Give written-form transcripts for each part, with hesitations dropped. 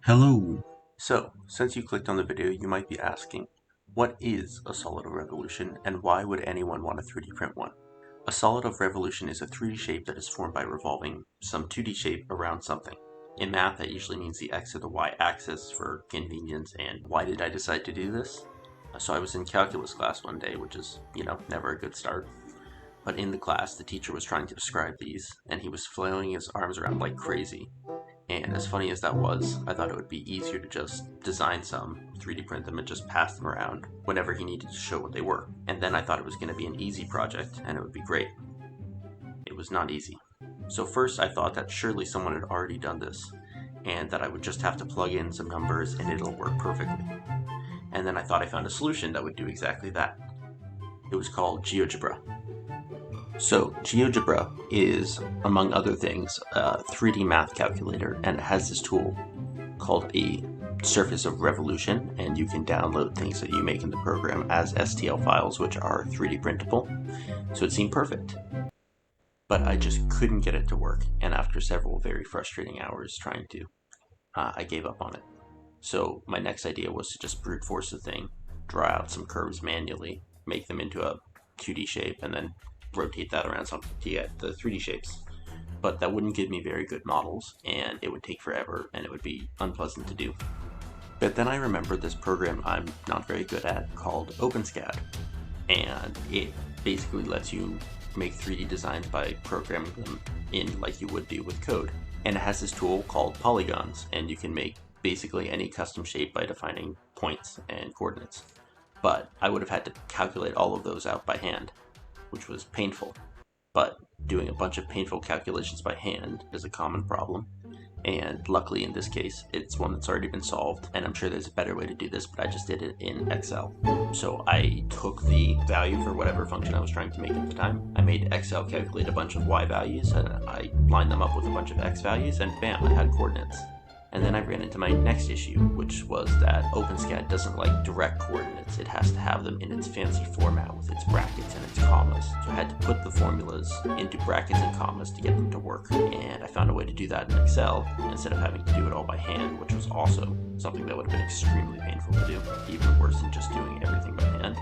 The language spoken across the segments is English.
Hello! So, since you clicked on the video, you might be asking, what is a solid of revolution and why would anyone want to 3D print one? A solid of revolution is a 3D shape that is formed by revolving some 2D shape around something. In math, that usually means the x or the y axis for convenience. And why did I decide to do this? So I was in calculus class one day, which is, never a good start. But in the class, the teacher was trying to describe these, and he was flailing his arms around like crazy. And as funny as that was, I thought it would be easier to just design some, 3D print them, and just pass them around whenever he needed to show what they were. And then I thought it was going to be an easy project, and it would be great. It was not easy. So first I thought that surely someone had already done this, and that I would just have to plug in some numbers and it'll work perfectly. And then I thought I found a solution that would do exactly that. It was called GeoGebra. So GeoGebra is, among other things, a 3D math calculator, and it has this tool called a surface of revolution, and you can download things that you make in the program as STL files, which are 3D printable. So it seemed perfect. But I just couldn't get it to work, and after several very frustrating hours trying to, I gave up on it. So my next idea was to just brute force the thing, draw out some curves manually, make them into a 2D shape, and then rotate that around something to get the 3D shapes. But that wouldn't give me very good models, and it would take forever, and it would be unpleasant to do. But then I remembered this program I'm not very good at called OpenSCAD, and it basically lets you make 3D designs by programming them in like you would do with code. And it has this tool called polygons, and you can make basically any custom shape by defining points and coordinates. But I would have had to calculate all of those out by hand, which was painful. But doing a bunch of painful calculations by hand is a common problem, and luckily in this case it's one that's already been solved, and I'm sure there's a better way to do this, but I just did it in Excel. So I took the value for whatever function I was trying to make at the time, I made Excel calculate a bunch of y values, and I lined them up with a bunch of x values, and bam, I had coordinates. And then I ran into my next issue, which was that OpenSCAD doesn't like direct coordinates. It has to have them in its fancy format with its brackets and its commas. So I had to put the formulas into brackets and commas to get them to work. And I found a way to do that in Excel instead of having to do it all by hand, which was also something that would have been extremely painful to do, even worse than just doing everything by hand.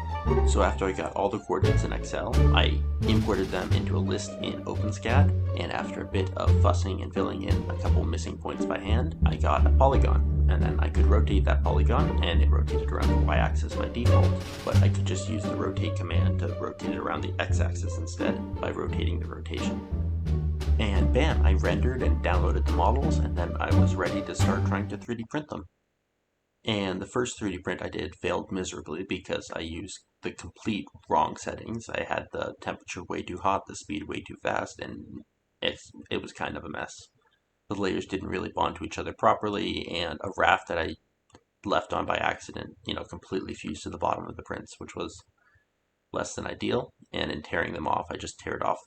So after I got all the coordinates in Excel, I imported them into a list in OpenSCAD, and after a bit of fussing and filling in a couple missing points by hand, I got a polygon, and then I could rotate that polygon, and it rotated around the y-axis by default, but I could just use the rotate command to rotate it around the x-axis instead by rotating the rotation. And bam, I rendered and downloaded the models, and then I was ready to start trying to 3D print them. And the first 3D print I did failed miserably because I used the complete wrong settings. I had the temperature way too hot, the speed way too fast, and it was kind of a mess. The layers didn't really bond to each other properly, and a raft that I left on by accident, completely fused to the bottom of the prints, which was less than ideal. And in tearing them off, I just teared off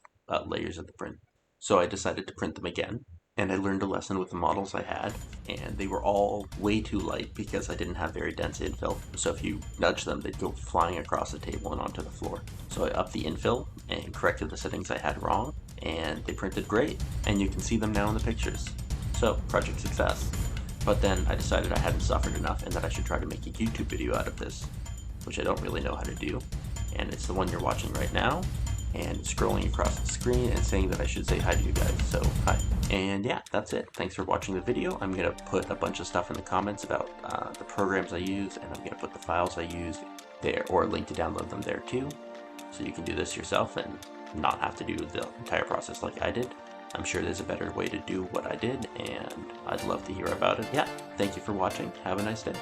layers of the print. So I decided to print them again, and I learned a lesson with the models I had, and they were all way too light because I didn't have very dense infill. So if you nudge them, they'd go flying across the table and onto the floor. So I upped the infill and corrected the settings I had wrong, and they printed great, and you can see them now in the pictures. So, project success. But then I decided I hadn't suffered enough and that I should try to make a YouTube video out of this, which I don't really know how to do, and it's the one you're watching right now, and scrolling across the screen and saying that I should say hi to you guys, so hi. And yeah, that's it. Thanks for watching the video. I'm going to put a bunch of stuff in the comments about the programs I use, and I'm going to put the files I use there, or a link to download them there too, so you can do this yourself and not have to do the entire process like I did. I'm sure there's a better way to do what I did, and I'd love to hear about it. Yeah, thank you for watching. Have a nice day.